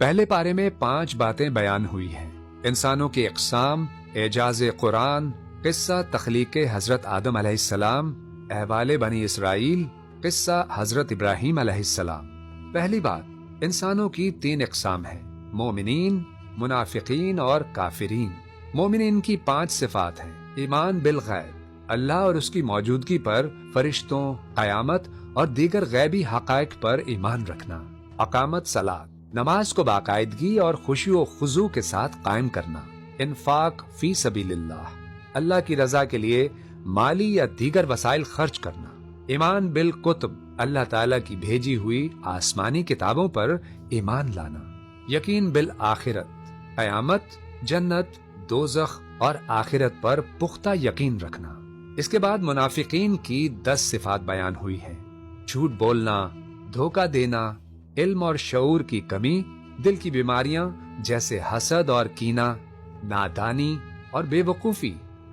پہلے پارے میں 5 باتیں بیان ہوئی ہیں: انسانوں کی اقسام، اعجاز قرآن، قصہ تخلیق حضرت آدم علیہ السلام، احوال بنی اسرائیل، قصہ حضرت ابراہیم علیہ السلام۔ پہلی بات، انسانوں کی 3 اقسام ہیں: مومنین، منافقین اور کافرین۔ مومنین کی 5 صفات ہیں: ایمان بالغیب، اللہ اور اس کی موجودگی پر، فرشتوں، قیامت اور دیگر غیبی حقائق پر ایمان رکھنا، اقامت صلاۃ، نماز کو باقاعدگی اور خشوع و خضوع کے ساتھ قائم کرنا، انفاق فی سبیل اللہ، اللہ کی رضا کے لیے مالی یا دیگر وسائل خرچ کرنا، ایمان بالکتب، اللہ تعالیٰ کی بھیجی ہوئی آسمانی کتابوں پر ایمان لانا، یقین بالآخرت، قیامت، جنت، دوزخ اور آخرت پر پختہ یقین رکھنا۔ اس کے بعد منافقین کی 10 صفات بیان ہوئی ہیں: جھوٹ بولنا، دھوکہ دینا، علم اور شعور کی کمی، دل کی بیماریاں جیسے حسد اور کینہ، نادانی اور بے وقوفی،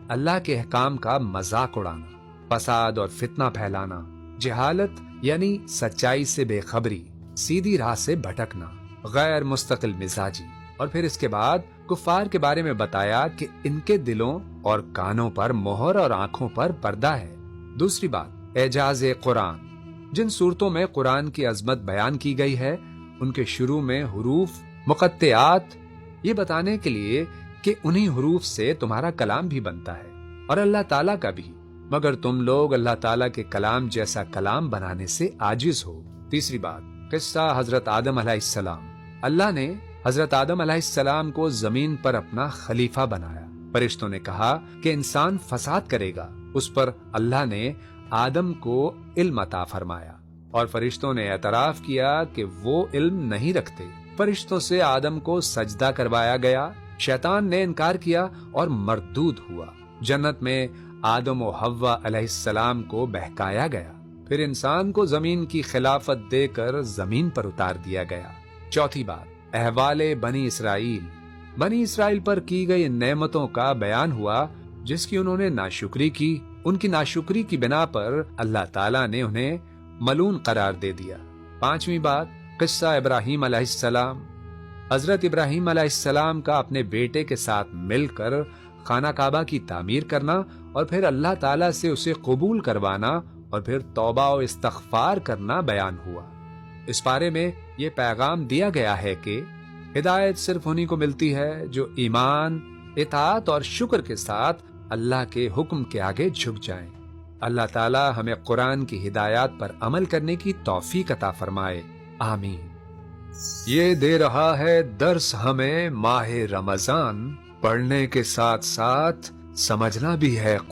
اللہ کے احکام کا مذاق اڑانا، فساد اور فتنہ پھیلانا، جہالت یعنی سچائی سے بے خبری، سیدھی راہ سے بھٹکنا، غیر مستقل مزاجی۔ اور پھر اس کے بعد کفار کے بارے میں بتایا کہ ان کے دلوں اور کانوں پر مہر اور آنکھوں پر پردہ ہے۔ دوسری بات، اعجاز قرآن، جن صورتوں میں قرآن کی عظمت بیان کی گئی ہے ان کے شروع میں حروف مقطعات، یہ بتانے کے لیے کہ انہی حروف سے تمہارا کلام بھی بنتا ہے اور اللہ تعالیٰ کا بھی، مگر تم لوگ اللہ تعالیٰ کے کلام جیسا کلام بنانے سے عاجز ہو۔ تیسری بات، قصہ حضرت آدم علیہ السلام، اللہ نے حضرت آدم علیہ السلام کو زمین پر اپنا خلیفہ بنایا۔ فرشتوں نے کہا کہ انسان فساد کرے گا، اس پر اللہ نے آدم کو علم عطا فرمایا اور فرشتوں نے اعتراف کیا کہ وہ علم نہیں رکھتے۔ فرشتوں سے آدم کو سجدہ کروایا گیا، شیطان نے انکار کیا اور مردود ہوا۔ جنت میں آدم و حوا علیہ السلام کو بہکایا گیا، پھر انسان کو زمین کی خلافت دے کر زمین پر اتار دیا گیا۔ چوتھی بات، احوال بنی اسرائیل، بنی اسرائیل پر کی گئی نعمتوں کا بیان ہوا جس کی انہوں نے ناشکری کی۔ ان کی ناشکری کی بنا پر اللہ تعالیٰ نے انہیں ملعون قرار دے دیا۔ پانچویں بات، قصہ ابراہیم علیہ السلام، حضرت ابراہیم علیہ السلام کا اپنے بیٹے کے ساتھ مل کر خانہ کعبہ کی تعمیر کرنا اور پھر اللہ تعالیٰ سے اسے قبول کروانا اور پھر توبہ و استغفار کرنا بیان ہوا۔ اس بارے میں یہ پیغام دیا گیا ہے کہ ہدایت صرف انہی کو ملتی ہے جو ایمان، اطاعت اور شکر کے ساتھ اللہ کے حکم کے آگے جھک جائیں۔ اللہ تعالی ہمیں قرآن کی ہدایات پر عمل کرنے کی توفیق عطا فرمائے، آمین۔ یہ دے رہا ہے درس ہمیں ماہ رمضان، پڑھنے کے ساتھ ساتھ سمجھنا بھی ہے